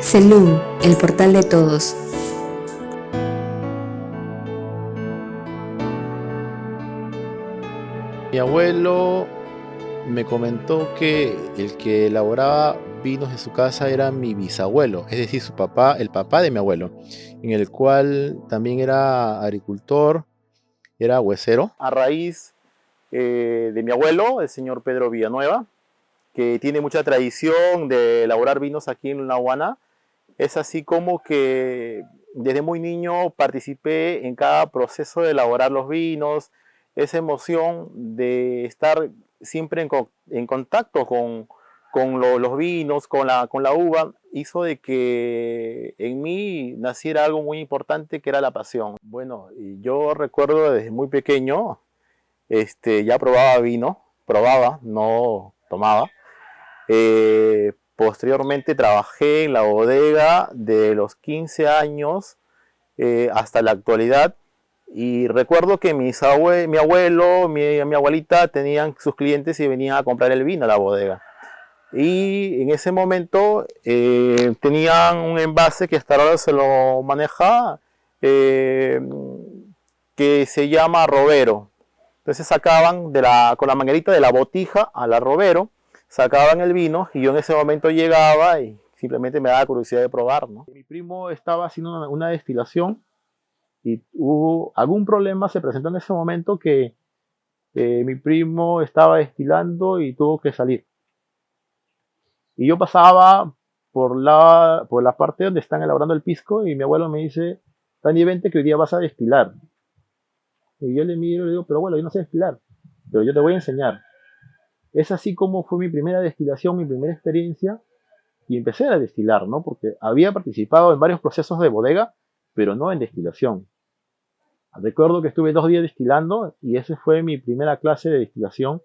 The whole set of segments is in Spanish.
Celum, el portal de todos. Mi abuelo me comentó que el que elaboraba vinos en su casa era mi bisabuelo, es decir, su papá, el papá de mi abuelo, en el cual también era agricultor, era huesero. A raíz de mi abuelo, el señor Pedro Villanueva, que tiene mucha tradición de elaborar vinos aquí en La Habana, es así como que desde muy niño participé en cada proceso de elaborar los vinos, esa emoción de estar siempre en contacto con los vinos, con la uva, hizo de que en mí naciera algo muy importante que era la pasión. Bueno, y yo recuerdo desde muy pequeño, ya probaba vino, probaba, no tomaba. Posteriormente trabajé en la bodega de los 15 años hasta la actualidad y recuerdo que mi abuelo, mi abuelita tenían sus clientes y venían a comprar el vino a la bodega. Y en ese momento tenían un envase que hasta ahora se lo maneja, eh, que se llama Robero. Entonces sacaban con la manguerita de la botija a la Robero, sacaban el vino y yo en ese momento llegaba y simplemente me daba curiosidad de probar, ¿no? Mi primo estaba haciendo una destilación y hubo algún problema, se presentó en ese momento que mi primo estaba destilando y tuvo que salir. Y yo pasaba por la parte donde están elaborando el pisco y mi abuelo me dice, Dani, vente que hoy día vas a destilar. Y yo le miro y le digo, pero bueno, yo no sé destilar, pero yo te voy a enseñar. Es así como fue mi primera destilación, mi primera experiencia, y empecé a destilar, ¿no? Porque había participado en varios procesos de bodega, pero no en destilación. Recuerdo que estuve 2 días destilando y esa fue mi primera clase de destilación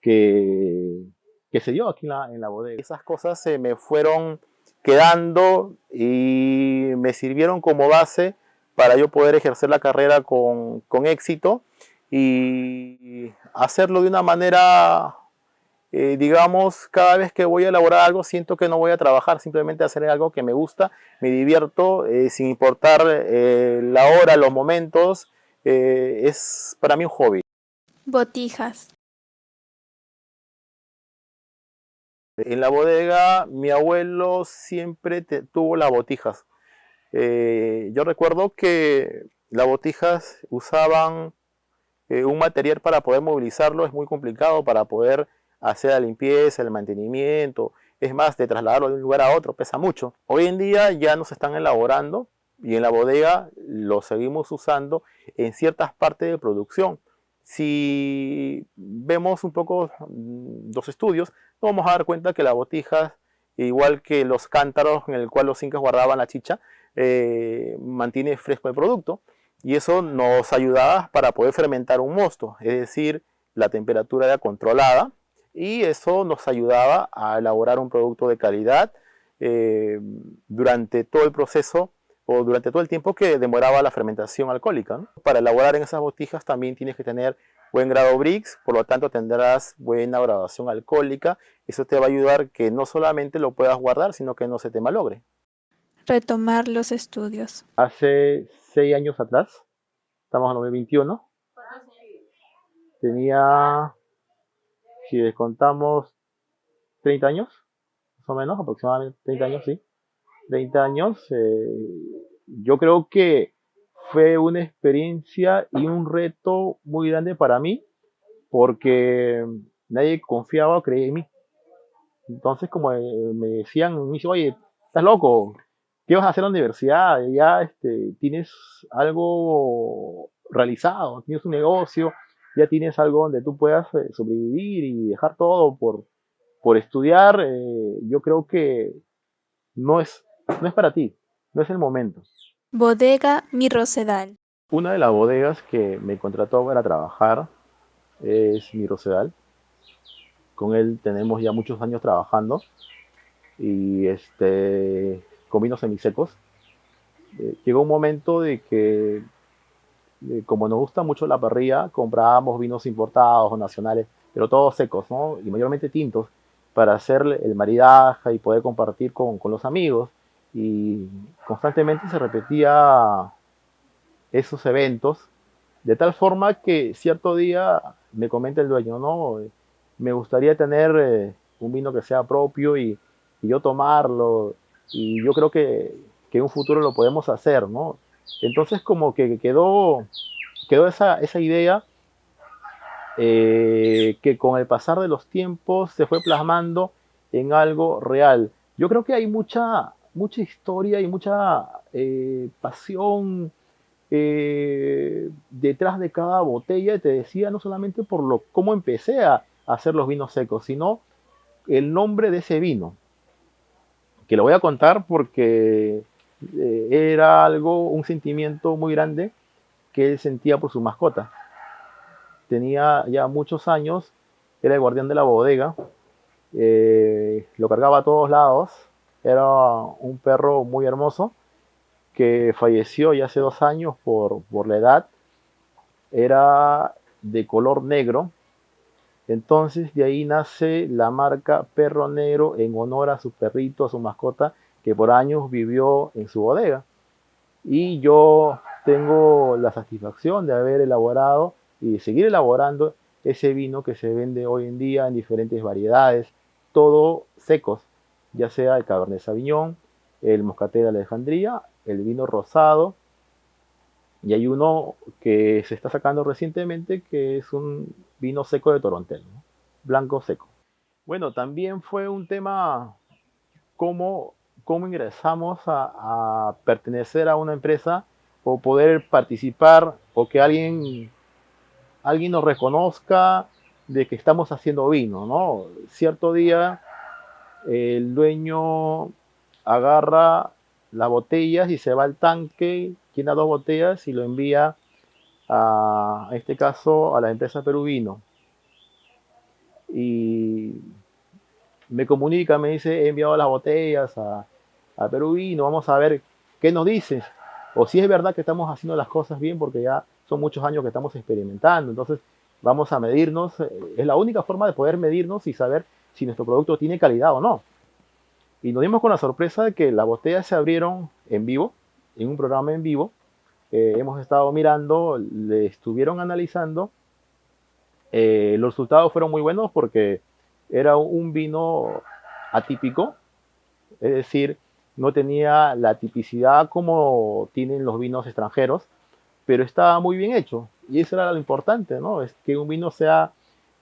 que, que se dio aquí en la bodega. Esas cosas se me fueron quedando y me sirvieron como base para yo poder ejercer la carrera con éxito y hacerlo de una manera, digamos, cada vez que voy a elaborar algo siento que no voy a trabajar, simplemente hacer algo que me gusta, me divierto, sin importar la hora, los momentos, es para mí un hobby. Botijas. En la bodega, mi abuelo siempre tuvo las botijas. Yo recuerdo que las botijas usaban un material para poder movilizarlo, es muy complicado para poder hacer la limpieza, el mantenimiento. Es más, de trasladarlo de un lugar a otro, pesa mucho. Hoy en día ya no se están elaborando y en la bodega lo seguimos usando en ciertas partes de producción. Si vemos un poco los estudios, nos vamos a dar cuenta que las botijas, igual que los cántaros en el cual los incas guardaban la chicha, mantiene fresco el producto y eso nos ayudaba para poder fermentar un mosto, es decir, la temperatura era controlada y eso nos ayudaba a elaborar un producto de calidad durante todo el proceso o durante todo el tiempo que demoraba la fermentación alcohólica, ¿no? Para elaborar en esas botijas también tienes que tener buen grado Brix, por lo tanto tendrás buena graduación alcohólica. Eso te va a ayudar que no solamente lo puedas guardar, sino que no se te malogre. Retomar los estudios. Hace 6 años atrás, estamos en 2021, tenía, si descontamos 30 años, más o menos, aproximadamente 30 años, sí, 30 años. Yo creo que fue una experiencia y un reto muy grande para mí, porque nadie confiaba o creía en mí. Entonces, como me decían, me dice, oye, estás loco, ¿qué vas a hacer en la universidad? Ya tienes algo realizado, tienes un negocio, ya tienes algo donde tú puedas sobrevivir y dejar todo por estudiar. Yo creo que no es para ti, no es el momento. Bodega Mi Rosedal. Una de las bodegas que me contrató para trabajar es Mi Rosedal. Con él tenemos ya muchos años trabajando y con vinos semisecos. Llegó un momento de que, como nos gusta mucho la parrilla, comprábamos vinos importados o nacionales, pero todos secos, ¿no? Y mayormente tintos, para hacer el maridaje y poder compartir con los amigos. y constantemente se repetía esos eventos, de tal forma que cierto día me comenta el dueño, no, me gustaría tener un vino que sea propio y yo tomarlo, y yo creo que en un futuro lo podemos hacer, ¿no? Entonces como que quedó esa idea que con el pasar de los tiempos se fue plasmando en algo real. Yo creo que hay mucha historia y mucha pasión detrás de cada botella. Te decía no solamente por cómo empecé a hacer los vinos secos, sino el nombre de ese vino, que lo voy a contar porque era un sentimiento muy grande que él sentía por su mascota. Tenía ya muchos años, era el guardián de la bodega, lo cargaba a todos lados, era un perro muy hermoso que falleció ya hace 2 años por la edad, era de color negro, entonces de ahí nace la marca Perro Negro en honor a su perrito, a su mascota, que por años vivió en su bodega. Y yo tengo la satisfacción de haber elaborado y de seguir elaborando ese vino que se vende hoy en día en diferentes variedades, todo secos, ya sea el Cabernet Sauvignon, el Moscatel de Alejandría, el vino rosado, y hay uno que se está sacando recientemente que es un vino seco de Torontel, ¿no? Blanco seco. Bueno, también fue un tema cómo, cómo ingresamos a pertenecer a una empresa o poder participar o que alguien nos reconozca de que estamos haciendo vino, ¿no? Cierto día el dueño agarra las botellas y se va al tanque, llena 2 botellas y lo envía en este caso a la empresa Perú Vino. Y me comunica, me dice, he enviado las botellas a Perú Vino, vamos a ver qué nos dices. O si es verdad que estamos haciendo las cosas bien, porque ya son muchos años que estamos experimentando. Entonces vamos a medirnos. Es la única forma de poder medirnos y saber si nuestro producto tiene calidad o no. Y nos dimos con la sorpresa de que las botellas se abrieron en vivo, en un programa en vivo. Hemos estado mirando, le estuvieron analizando. Los resultados fueron muy buenos porque era un vino atípico, es decir, no tenía la tipicidad como tienen los vinos extranjeros, pero estaba muy bien hecho. Y eso era lo importante, ¿no? Es que un vino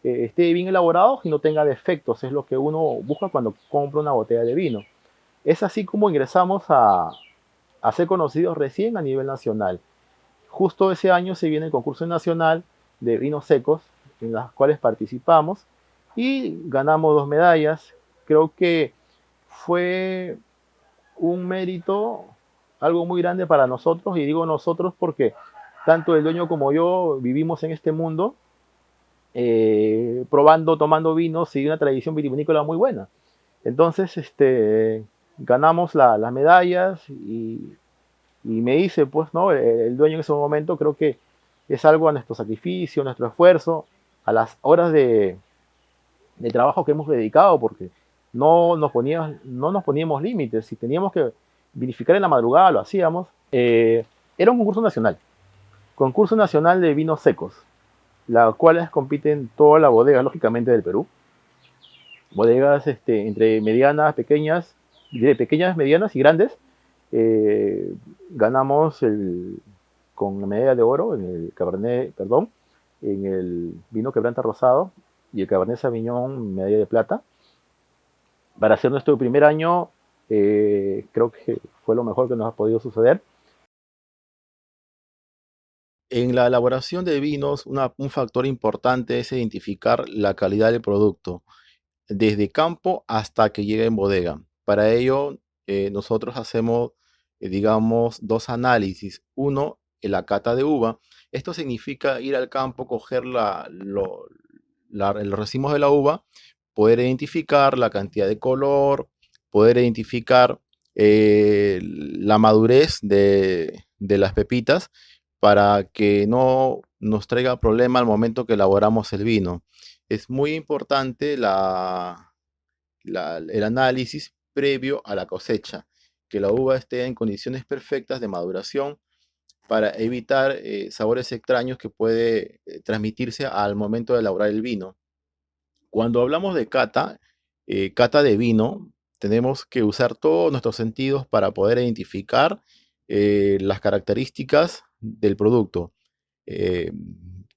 esté bien elaborado y no tenga defectos. Es lo que uno busca cuando compra una botella de vino. Es así como ingresamos a ser conocidos recién a nivel nacional. Justo ese año se viene el concurso nacional de vinos secos, en las cuales participamos y ganamos 2 medallas. Creo que fue un mérito, algo muy grande para nosotros, y digo nosotros porque tanto el dueño como yo vivimos en este mundo, probando, tomando vinos y una tradición vitivinícola muy buena. Entonces, ganamos las medallas y me dice, pues, ¿no? El dueño en ese momento creo que es algo a nuestro sacrificio, nuestro esfuerzo, a las horas de trabajo que hemos dedicado, porque no nos poníamos límites. Si teníamos que vinificar en la madrugada, lo hacíamos. Era un concurso nacional de vinos secos, las cuales compiten todas las bodegas, lógicamente, del Perú. Bodegas entre medianas, pequeñas, de pequeñas, medianas y grandes. Eh, ganamos con la medalla de oro en el Cabernet, perdón, en el vino Quebranta Rosado y el Cabernet Sauvignon medalla de plata. Para hacer nuestro primer año, creo que fue lo mejor que nos ha podido suceder. En la elaboración de vinos, un factor importante es identificar la calidad del producto, desde campo hasta que llegue en bodega. Para ello, nosotros hacemos, digamos, 2 análisis. Uno, la cata de uva. Esto significa ir al campo, coger los racimos de la uva, poder identificar la cantidad de color, poder identificar la madurez de las pepitas para que no nos traiga problema al momento que elaboramos el vino. Es muy importante el análisis previo a la cosecha. que la uva esté en condiciones perfectas de maduración para evitar sabores extraños que puede transmitirse al momento de elaborar el vino. Cuando hablamos de cata de vino, tenemos que usar todos nuestros sentidos para poder identificar las características del producto. Eh,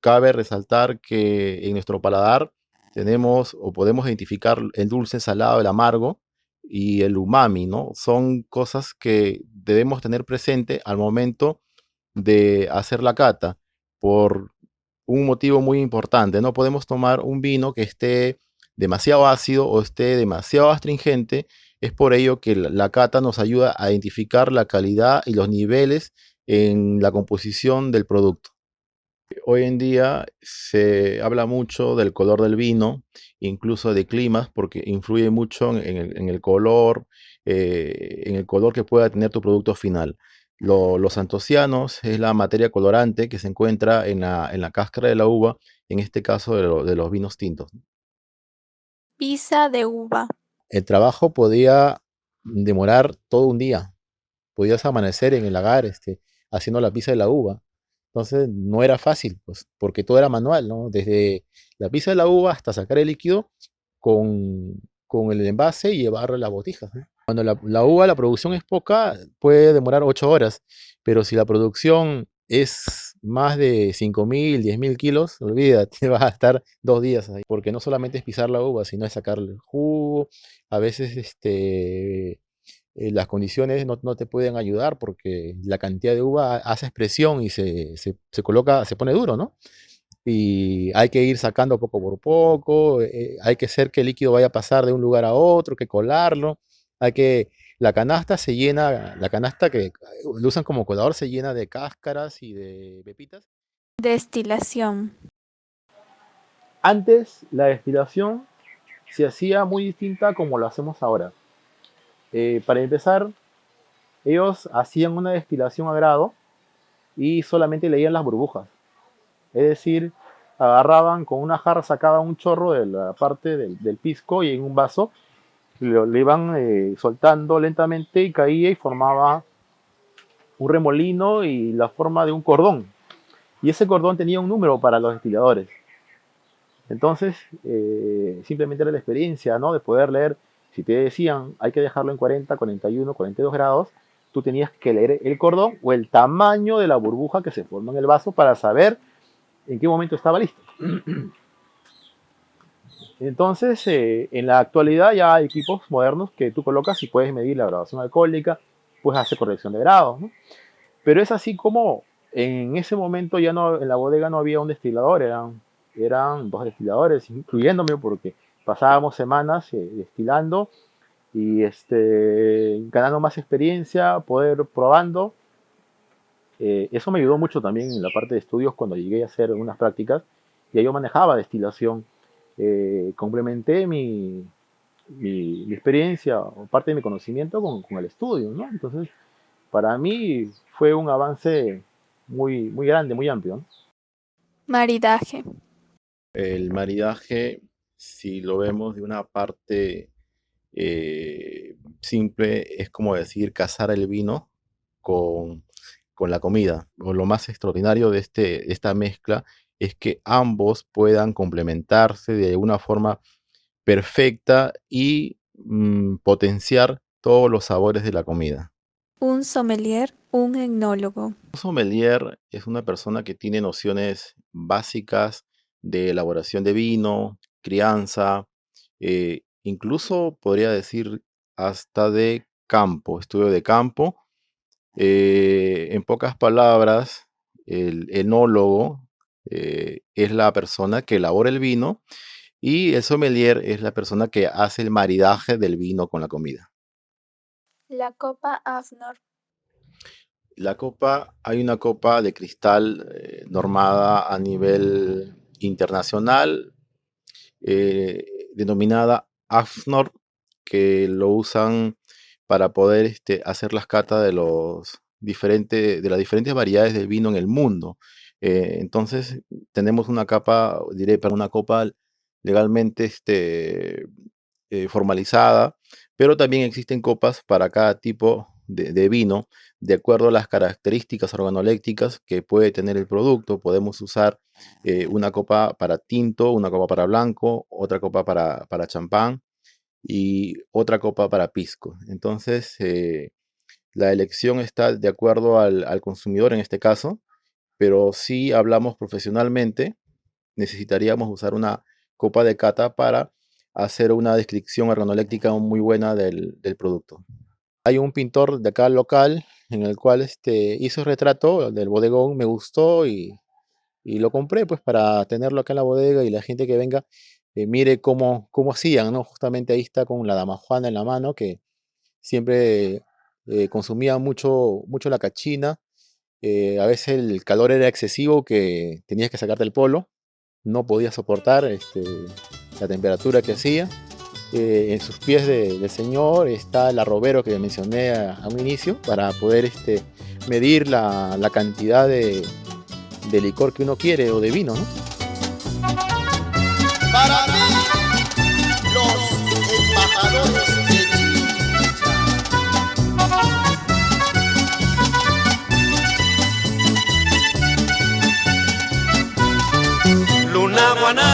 Cabe resaltar que en nuestro paladar tenemos o podemos identificar el dulce, el salado, el amargo y el umami, ¿no? Son cosas que debemos tener presente al momento de hacer la cata por un motivo muy importante. No podemos tomar un vino que esté demasiado ácido o esté demasiado astringente. Es por ello que la cata nos ayuda a identificar la calidad y los niveles en la composición del producto. Hoy en día se habla mucho del color del vino, incluso de climas, porque influye mucho en el color que pueda tener tu producto final. Los antocianos es la materia colorante que se encuentra en la cáscara de la uva, en este caso de los vinos tintos. Pizza de uva. El trabajo podía demorar todo un día. Podías amanecer en el lagar, haciendo la pizza de la uva. Entonces no era fácil, pues, porque todo era manual, ¿no? Desde la pizza de la uva hasta sacar el líquido con el envase y llevarlo a las botijas, ¿no? Cuando la uva, la producción es poca, puede demorar 8 horas, pero si la producción es más de 5.000, 10.000 kilos, olvídate, vas a estar 2 días ahí, porque no solamente es pisar la uva, sino es sacarle el jugo. A veces las condiciones no te pueden ayudar porque la cantidad de uva hace expresión y se coloca, se pone duro, ¿no? Y hay que ir sacando poco por poco, hay que hacer que el líquido vaya a pasar de un lugar a otro, que colarlo, hay que, la canasta se llena, la canasta que lo usan como colador se llena de cáscaras y de pepitas. Destilación. Antes la destilación se hacía muy distinta como lo hacemos ahora. Para empezar, ellos hacían una destilación a grado y solamente leían las burbujas. Es decir, agarraban con una jarra, sacaban un chorro de la parte del pisco y en un vaso le iban soltando lentamente y caía y formaba un remolino y la forma de un cordón. Y ese cordón tenía un número para los destiladores. Entonces, simplemente era la experiencia, ¿no? De poder leer. Si te decían hay que dejarlo en 40, 41, 42 grados, tú tenías que leer el cordón o el tamaño de la burbuja que se forma en el vaso para saber en qué momento estaba listo. Entonces, en la actualidad ya hay equipos modernos que tú colocas y puedes medir la graduación alcohólica, puedes hacer corrección de grados, ¿no? Pero es así como en ese momento ya no, en la bodega no había un destilador, eran 2 destiladores, incluyéndome porque pasábamos semanas destilando y ganando más experiencia, poder probando. Eso me ayudó mucho también en la parte de estudios cuando llegué a hacer unas prácticas. Ya yo manejaba destilación. Complementé mi experiencia o parte de mi conocimiento con el estudio, ¿no? Entonces, para mí fue un avance muy, muy grande, muy amplio, ¿no? Maridaje. El maridaje, si lo vemos de una parte simple, es como decir casar el vino con, con la comida. O lo más extraordinario de esta mezcla es que ambos puedan complementarse de una forma perfecta y potenciar todos los sabores de la comida. Un sommelier, un etnólogo. Un sommelier es una persona que tiene nociones básicas de elaboración de vino, crianza, incluso podría decir hasta de campo, estudio de campo. En pocas palabras, el enólogo es la persona que elabora el vino y el sommelier es la persona que hace el maridaje del vino con la comida. La copa Afnor. La copa, hay una copa de cristal normada a nivel internacional, denominada AFNOR, que lo usan para poder hacer las catas de las diferentes variedades de vino en el mundo. Entonces, tenemos una capa, diré, para una copa legalmente formalizada, pero también existen copas para cada tipo de vino de acuerdo a las características organolépticas que puede tener el producto. Podemos usar una copa para tinto, una copa para blanco, otra copa para champán y otra copa para pisco. Entonces, la elección está de acuerdo al consumidor en este caso, pero si hablamos profesionalmente, necesitaríamos usar una copa de cata para hacer una descripción organoléptica muy buena del producto. Hay un pintor de acá local en el cual hizo el retrato del bodegón, me gustó y lo compré pues para tenerlo acá en la bodega y la gente que venga mire cómo hacían, ¿no? Justamente ahí está con la damajuana en la mano que siempre consumía mucho la cachina. A veces el calor era excesivo que tenías que sacarte el polo, no podía soportar la temperatura que hacía. En sus pies del señor está el arrobero que mencioné a un inicio para poder medir la cantidad de licor que uno quiere o de vino, ¿no? Para mí, los embajadores de Chincha. Luna guaná,